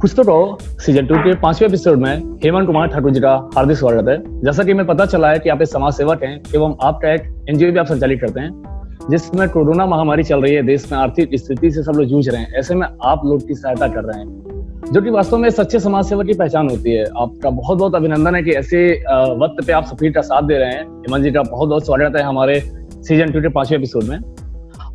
कुछ तो रहो सीजन 2 के 5वें एपिसोड में हेमंत कुमार ठाकुर जी का हार्दिक स्वागत है। जैसा कि हमें पता चला है कि आप एक समाज सेवक हैं एवं आपका एक एनजीओ भी आप संचालित करते हैं, जिसमें कोरोना महामारी चल रही है, देश में आर्थिक स्थिति से सब लोग जूझ रहे हैं। ऐसे में आप लोग की सहायता कर रहे हैं, जो कि वास्तव में सच्चे समाज सेवक की पहचान होती है। आपका बहुत बहुत अभिनंदन है कि ऐसे वक्त पे आप सफीर का साथ दे रहे हैं। हेमंत जी का बहुत बहुत स्वागत है हमारे सीजन 2 के 5वें एपिसोड में।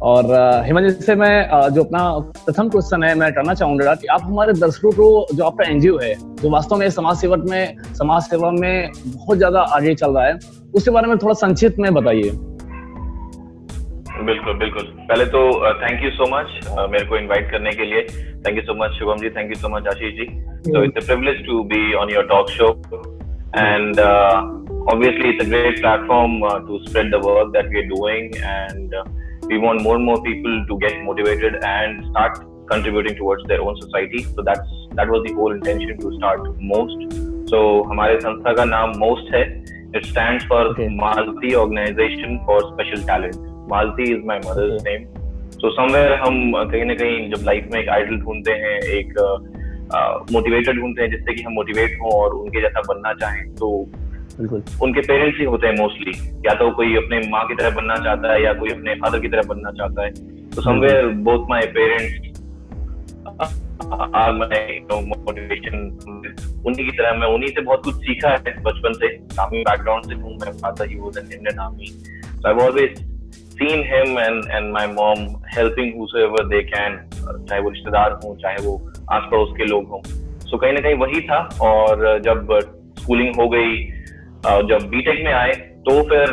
और हेमंत जी से मैं जो अपना प्रथम क्वेश्चन है मैं करना चाहूंगा कि आप हमारे दर्शकों को, जो आपका एनजीओ है जो वास्तव में समाज सेवा में बहुत ज्यादा आगे चल रहा है, उसके बारे में थोड़ा संक्षिप्त में बताइए। बिल्कुल बिल्कुल। पहले तो थैंक यू सो मच मेरे को इनवाइट करने के लिए। Thank you so much Shubham ji, thank you so much Ashish ji. So it's a privilege to be on your talk show and obviously it's a great platform to spread the work that we are doing, and we want more and more people to get motivated and start contributing towards their own society. So that was the whole intention to start MOST. So हमारे संस्था का नाम MOST है. It stands for Malti Organization for Special Talent. Malti is my mother's name. So somewhere हम कहीं ना कहीं जब लाइफ में एक आइडल ढूंढते हैं, एक मोटिवेटर ढूंढते हैं जिससे कि हम मोटिवेट हों और उनके जैसा बनना चाहें, तो उनके पेरेंट्स ही होते हैं मोस्टली। या तो कोई अपने माँ की तरह बनना चाहता है या कोई अपने फादर की तरह बनना चाहता है। तो somewhere both my parents are my motivation. उन्हीं की तरह मैं उन्हीं से बहुत कुछ सीखा है बचपन से। आर्मी बैकग्राउंड से हूँ मैं। Father he was in Indian army, so I have always seen him and my mom helping whosoever they can, चाहे वो रिश्तेदार हों चाहे वो आस पड़ोस के लोग हों। सो कहीं ना कहीं वही था। और जब स्कूलिंग हो गई, जब बीटेक में आए, तो फिर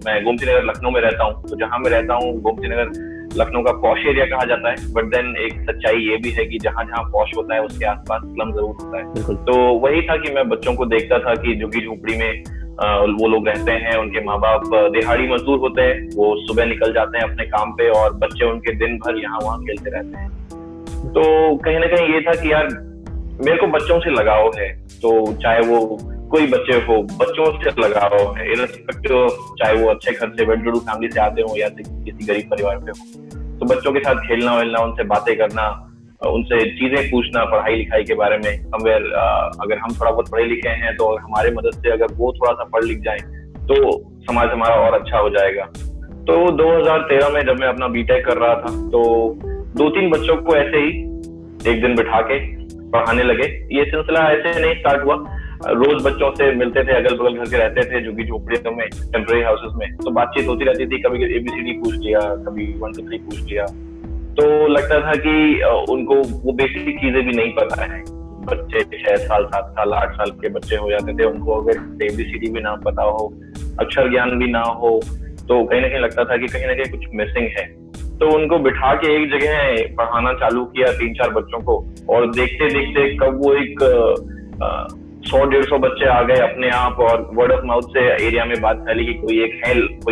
मैं गोमती नगर लखनऊ में रहता हूँ। तो जहाँ मैं रहता हूँ गोमती नगर लखनऊ का पॉश एरिया कहा जाता है, बट देन एक सच्चाई ये भी है कि जहाँ जहाँ पॉश होता है उसके आसपास स्लम जरूर होता है। तो वही था कि मैं बच्चों को देखता था कि झुग्गी झोपड़ी में वो लोग रहते हैं, उनके माँ बाप दिहाड़ी मजदूर होते हैं, वो सुबह निकल जाते हैं अपने काम पे और बच्चे उनके दिन भर यहाँ वहाँ खेलते रहते हैं। तो कहीं ना कहीं ये था कि यार मेरे को बच्चों से लगाव है। तो चाहे वो कोई बच्चे हो, बच्चों से लगाव है, इररिस्पेक्टिव चाहे वो अच्छे घर से वेल टू डू फैमिली से आते हो या किसी गरीब परिवार से हो। तो बच्चों के साथ खेलना वेलना, उनसे बातें करना, उनसे चीजें पूछना पढ़ाई लिखाई के बारे में। समवेयर अगर हम थोड़ा बहुत पढ़े लिखे हैं तो हमारे मदद से अगर वो थोड़ा सा पढ़ लिख जाए तो समाज हमारा और अच्छा हो जाएगा। तो 2013 में जब मैं अपना बीटेक कर रहा था, तो 2-3 बच्चों को ऐसे ही एक दिन बिठा के पढ़ाने लगे। ये सिलसिला ऐसे नहीं स्टार्ट हुआ, रोज बच्चों से मिलते थे, अगल बगल घर के रहते थे झुग्गी झोपड़ियों में, टेम्परेरी हाउसेस में। तो बातचीत होती रहती थी, कभी ABCD पूछ लिया, कभी 1 2 3 पूछ लिया। तो लगता था कि उनको वो बेसिक चीजें भी नहीं पता है। बच्चे 6 साल 7 साल 8 साल के बच्चे हो जाते थे, उनको अगर ABCD भी ना पता हो, अक्षर ज्ञान भी ना हो, तो कहीं ना कहीं लगता था कि कहीं ना कहीं कुछ मिसिंग है। तो उनको बिठा के एक जगह पढ़ाना चालू किया 3-4 बच्चों को, और देखते देखते कब वो एक 100-150 बच्चे आ गए अपने आप, और वर्ड ऑफ माउथ से एरिया में बात फैली कि कोई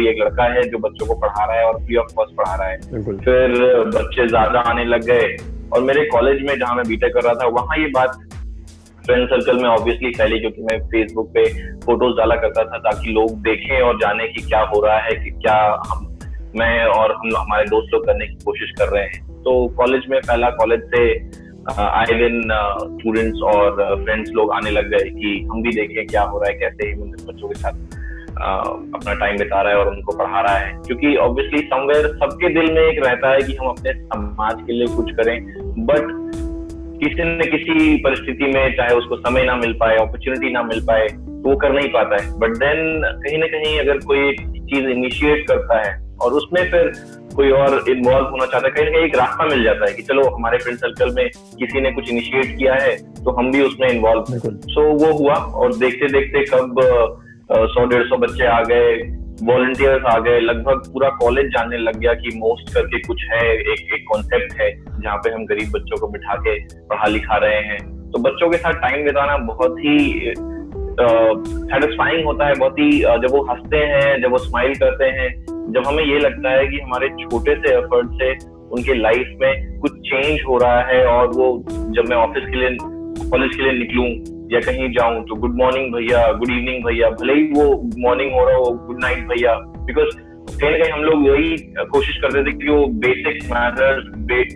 एक लड़का है जो बच्चों को पढ़ा रहा है और फ्री ऑफ कॉस्ट पढ़ा रहा है। फिर बच्चे ज्यादा आने लग गए, और मेरे कॉलेज में जहाँ मैं बीटेक कर रहा था वहाँ ये बात फ्रेंड सर्कल में ऑब्वियसली फैली, क्योंकि मैं फेसबुक पे फोटोज डाला करता था ताकि लोग देखें और जाने कि क्या हो रहा है, कि क्या मैं और हमारे दोस्त लोग करने की कोशिश कर रहे हैं। तो कॉलेज में फैला, कॉलेज से आए दिन स्टूडेंट्स और फ्रेंड्स लोग आने लग गए कि हम भी देखें क्या हो रहा है, कैसे ही बच्चों के साथ अपना टाइम बिता रहा है और उनको पढ़ा रहा है। क्योंकि ऑब्वियसली समवेयर सबके दिल में एक रहता है कि हम अपने समाज के लिए कुछ करें, बट किसी न किसी परिस्थिति में चाहे उसको समय ना मिल पाए, अपॉर्चुनिटी ना मिल पाए, तो वो कर नहीं पाता है। बट देन कहीं ना कहीं अगर कोई चीज इनिशिएट करता है और उसमें फिर कोई और इन्वॉल्व होना चाहता है, कहीं ना कहीं एक रास्ता मिल जाता है कि चलो हमारे फ्रेंड सर्कल में किसी ने कुछ इनिशिएट किया है तो हम भी उसमें इन्वॉल्व। सो वो हुआ, और देखते देखते कब 100-150 बच्चे आ गए, वॉलंटियर्स आ गए, लगभग पूरा कॉलेज जानने लग गया कि मोस्ट करके कुछ है, एक कॉन्सेप्ट है जहाँ पे हम गरीब बच्चों को बिठा के पढ़ा लिखा रहे हैं। तो बच्चों के साथ टाइम बिताना बहुत ही सेटिस्फाइंग होता है, बहुत ही जब वो हंसते हैं, जब वो स्माइल करते हैं, जब हमें ये लगता है कि हमारे छोटे से एफर्ट से उनके लाइफ में कुछ चेंज हो रहा है। और वो जब मैं ऑफिस के लिए, कॉलेज के लिए निकलूं या कहीं जाऊं तो गुड मॉर्निंग भैया, गुड इवनिंग भैया, भले ही वो मॉर्निंग हो रहा हो, गुड नाइट भैया, बिकॉज कहीं ना कहीं हम लोग यही कोशिश करते थे कि वो basic manners,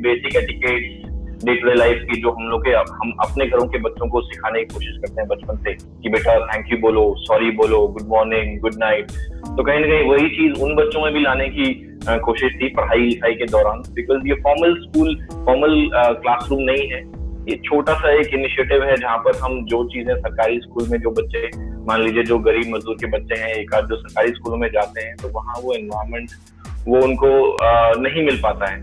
basic etiquettes day to day life की, जो हम अपने घरों के बच्चों को सिखाने की कोशिश करते हैं बचपन से कि बेटा थैंक यू बोलो, सॉरी बोलो, गुड मॉर्निंग, गुड नाइट। तो कहीं ना कहीं वही चीज उन बच्चों में भी लाने की कोशिश थी पढ़ाई लिखाई के दौरान, बिकॉज ये फॉर्मल क्लासरूम नहीं है। ये छोटा सा एक इनिशिएटिव है जहाँ पर हम जो चीजें सरकारी स्कूल में जो बच्चे, मान लीजिए जो गरीब मजदूर के बच्चे हैं, एक आध जो सरकारी स्कूलों में जाते हैं, तो वहाँ वो एनवायरनमेंट वो उनको नहीं मिल पाता है।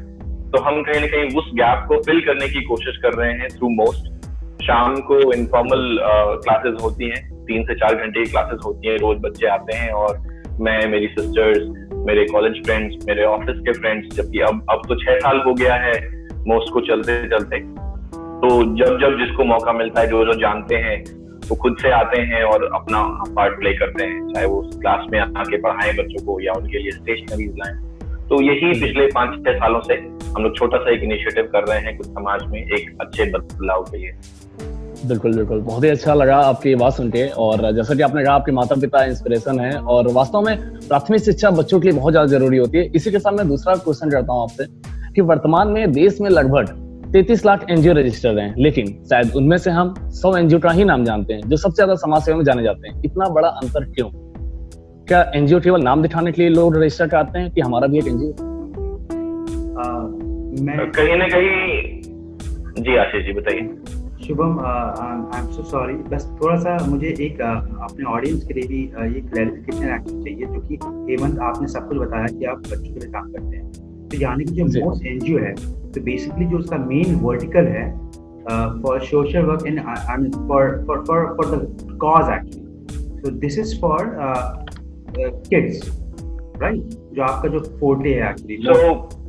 तो हम कहीं ना कहीं उस गैप को फिल करने की कोशिश कर रहे हैं थ्रू मोस्ट। शाम को इनफॉर्मल क्लासेस होती हैं, 3 से 4 घंटे की क्लासेस होती हैं, रोज बच्चे आते हैं और मैं, मेरी सिस्टर्स, मेरे कॉलेज फ्रेंड्स, मेरे ऑफिस के फ्रेंड्स, जबकि अब तो 6 साल हो गया है मोस्ट को चलते चलते, तो जब जिसको मौका मिलता है, जो जानते हैं वो खुद से आते हैं और अपना पार्ट प्ले करते हैं, चाहे वो क्लास में आके पढ़ाएं बच्चों को या उनके लिए स्टेशनरीज लाएं। तो यही पिछले 5-6 सालों से हम लोग छोटा सा एक इनिशिएटिव कर रहे हैं कुछ समाज में एक अच्छे बदलाव के लिए। बिल्कुल बिल्कुल, बहुत ही अच्छा लगा आपकी बात सुन के। और जैसा कि आपने कहा आपके माता पिता इंस्पिरेशन है और वास्तव में प्राथमिक शिक्षा बच्चों के लिए बहुत ज्यादा जरूरी होती है। इसी के साथ मैं दूसरा क्वेश्चन करता हूँ आपसे कि वर्तमान में देश में लगभग 33 लाख एनजीओ रजिस्टर्ड हैं, लेकिन शायद उनमें से हम 100 एनजीओ का ही नाम जानते हैं जो सबसे ज्यादा समाज सेवा में जाने जाते हैं। इतना बड़ा अंतर क्यों? क्या एनजीओ केवल नाम दिखाने के लिए लोग रजिस्टर कराते हैं कि हमारा भी एक एनजीओ? कहीं ना कहीं जी आशीष जी बताइए। Shubham, I am so sorry, बस थोड़ा सा मुझे एक अपने ऑडियंस के लिए भी ये क्लैरिफिकेशन एक्चुअली चाहिए, क्योंकि हेमंत आपने सब कुछ बताया कि आप बच्चों के लिए काम करते हैं, तो यानी कि जो मोस्ट एनजीओ है, तो बेसिकली जो उसका मेन वर्टिकल है for social work and I mean for the cause actually, so this is for kids, right? जो आपका जो फोर्टे है actually.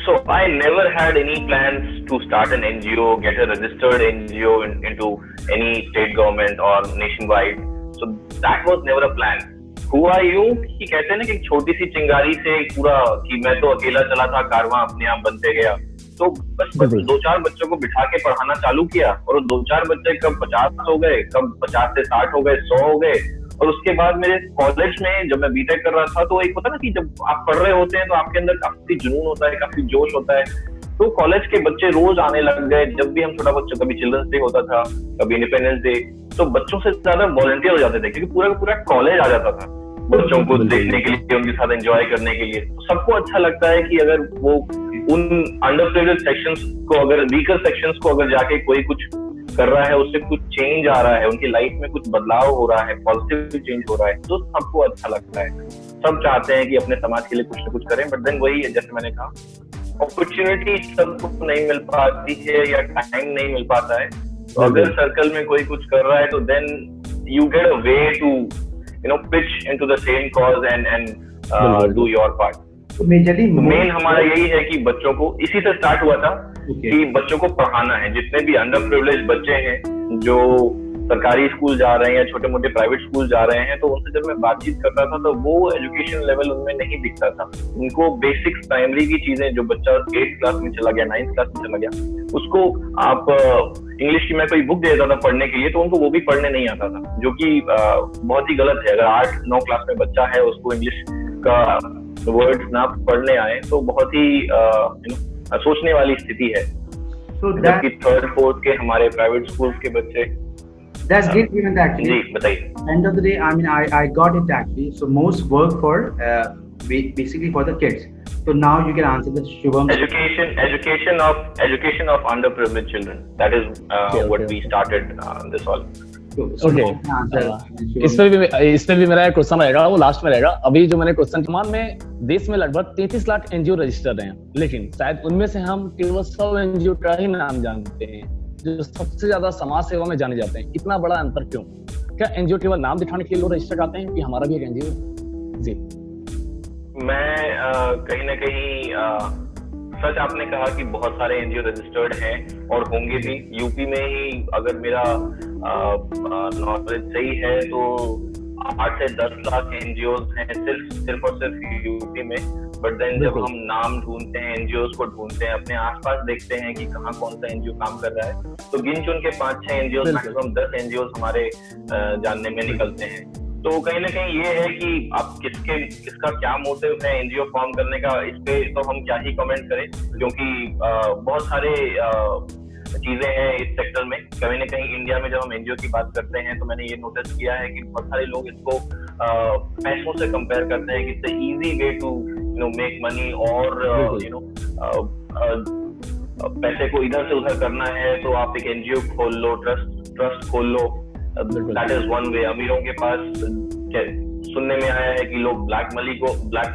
So I never had any plans to start an NGO, get a registered NGO into any state government or nationwide. So that was never a plan. हुआ यूं कि कहते हैं ना कि छोटी सी चिंगारी से पूरा, कि मैं तो अकेला चला था, कारवां अपने आप बनते गया। तो बस 2-4 बच्चों को बिठा के पढ़ाना चालू किया और 2-4 बच्चे कब 50 हो गए, कब 50 से 60 हो गए, 100 हो गए। और उसके बाद मेरे कॉलेज में जब मैं बीटेक कर रहा था, तो एक होता ना कि जब आप पढ़ रहे होते हैं तो आपके अंदर काफी जुनून होता है, काफी जोश होता है। तो कॉलेज के बच्चे रोज आने लग गए। जब भी हम छोटा बच्चा, कभी चिल्ड्रंस डे होता था, कभी इंडिपेंडेंस डे, तो बच्चों से ज्यादा वॉलंटियर हो जाते थे, क्योंकि पूरा का पूरा कॉलेज आ जाता था बच्चों को देखने के लिए, उनके साथ एंजॉय करने के लिए। तो सबको अच्छा लगता है कि अगर वो उन अंडर प्रिविलेज्ड सेक्शंस को, अगर वीकर सेक्शंस को अगर जाके कोई कुछ कर रहा है, उससे कुछ चेंज आ रहा है, उनकी लाइफ में कुछ बदलाव हो रहा है, पॉजिटिव चेंज हो रहा है, तो सबको अच्छा लगता है। सब चाहते हैं कि अपने समाज के लिए कुछ ना कुछ करें, बट देन वही है, जैसे मैंने कहा, अपॉर्चुनिटी सबको नहीं मिल पाती है या टाइम नहीं मिल पाता है। तो अगर सर्कल में कोई कुछ कर रहा है, तो then you get a way to pitch into the same cause and do your part. तो मेन हमारा यही है कि बच्चों को, इसी से स्टार्ट हुआ था कि बच्चों को पढ़ाना है। जितने भी अंडर प्रिविलेज बच्चे हैं जो सरकारी स्कूल जा रहे हैं या छोटे मोटे प्राइवेट स्कूल जा रहे हैं, तो उनसे जब मैं बातचीत करता था तो वो एजुकेशन लेवल उनमें नहीं दिखता था। उनको बेसिक प्राइमरी की चीजें, जो बच्चा 8th क्लास में चला गया, 9th क्लास में चला गया, उसको आप इंग्लिश की मैं कोई बुक दे देता था पढ़ने के लिए, तो उनको वो भी पढ़ने नहीं आता था, जो कि बहुत ही गलत है। अगर 8-9 क्लास में बच्चा है, उसको इंग्लिश का वर्ड्स ना पढ़ने आए, तो बहुत ही सोचने वाली स्थिति है। जबकि 3rd 4th के हमारे प्राइवेट स्कूल्स के बच्चे, that's great event actually. जी बताइए। End of the day, I mean, I got it actually. So most work for basically for the kids. So now you can answer the Shubham. Education of underprivileged children. That is what we started this all. Okay. इसमें भी मेरा question रहेगा, वो last में रहेगा। अभी जो मैंने क्वेश्चन, मान में देश में लगभग 33 लाख एनजीओ रजिस्टर्ड हैं, लेकिन शायद उनमें से हम केवल 100 एनजीओ का ही नाम जानते हैं जो सबसे ज्यादा समाज सेवा में जाने जाते हैं। इतना बड़ा अंतर क्यों? क्या एनजीओ केवल नाम दिखाने के लिए लोग रजिस्टर करते हैं कि हमारा भी एक एनजीओ? जी, मैं कहीं ना कहीं सच आपने कहा कि बहुत सारे एनजीओ रजिस्टर्ड हैं और होंगे भी। यूपी में ही अगर मेरा नॉलेज सही है तो 8 से 10 लाख एनजीओ हैं सिर्फ और सिर्फ यूपी में। बट देन जब हम नाम ढूंढते हैं, एनजीओ को ढूंढते हैं, अपने आसपास देखते हैं कि कहाँ कौन सा एनजीओ काम कर रहा है, तो गिन चुन के 5-6 एनजीओ, मैक्सिमम 10 एनजीओ हमारे जानने में निकलते हैं। तो कहीं ना कहीं ये है कि आप किसका क्या मोटिव है एनजीओ फॉर्म करने का, इस पे तो हम क्या ही कमेंट करें, क्योंकि बहुत सारे चीजें हैं इस सेक्टर में। कहीं ना कहीं इंडिया में जब हम एनजीओ की बात करते हैं तो मैंने ये नोटिस किया है कि बहुत सारे लोग इसको पैसों से कंपेयर करते हैं कि it's easy way to make money, और पैसे को इधर से उधर करना है तो आप एक एनजीओ खोल लो, ट्रस्ट खोल लो, दैट इज वन वे। अमीरों के पास सुनने में आया है कि लोग ब्लैक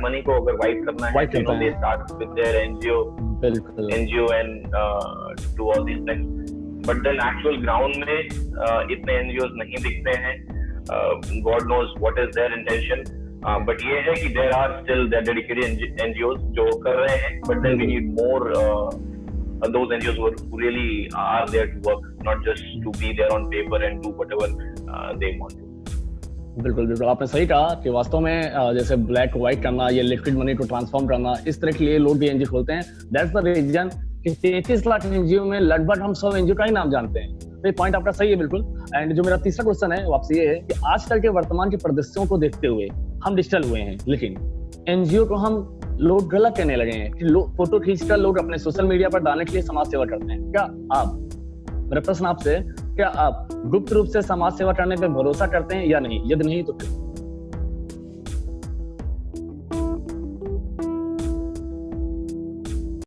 मनी को अगर वाइट करना है तो they start with their NGO and do all this things, but then actual ground में इतने एनजीओज नहीं दिखते हैं। God knows what is their intention, but ये है कि there are still there dedicated NGOs जो कर रहे हैं, but then we need more those NGOs who really are there to work, not just to be there on paper and do whatever they want to. बिल्कुल आपने सही कहा कि वास्तव में जैसे ब्लैक व्हाइट करना, ये लिक्विड मनी को ट्रांसफॉर्म करना, इस तरह के लिए लोग भी एनजीओ खोलते हैं। दैट्स द रीजन कि 33 लाख एनजीओ में लगभग हम 100 एनजीओ का ही नाम जानते हैं। तो ये पॉइंट आपका सही है बिल्कुल। एंड जो मेरा तीसरा क्वेश्चन है वो आपसे ये है कि आजकल के वर्तमान के परिदृश्यों को देखते हुए हम डिजिटल हुए हैं, लेकिन एनजीओ को हम लोग गलत कहने लगे हैं कि फोटो खींचकर लोग अपने सोशल मीडिया पर डालने के लिए समाज सेवा करते हैं। क्या आप, मेरा प्रश्न आपसे, क्या आप गुप्त रूप से समाज सेवा करने पे भरोसा करते हैं या नहीं? यदि नहीं तो क्यों?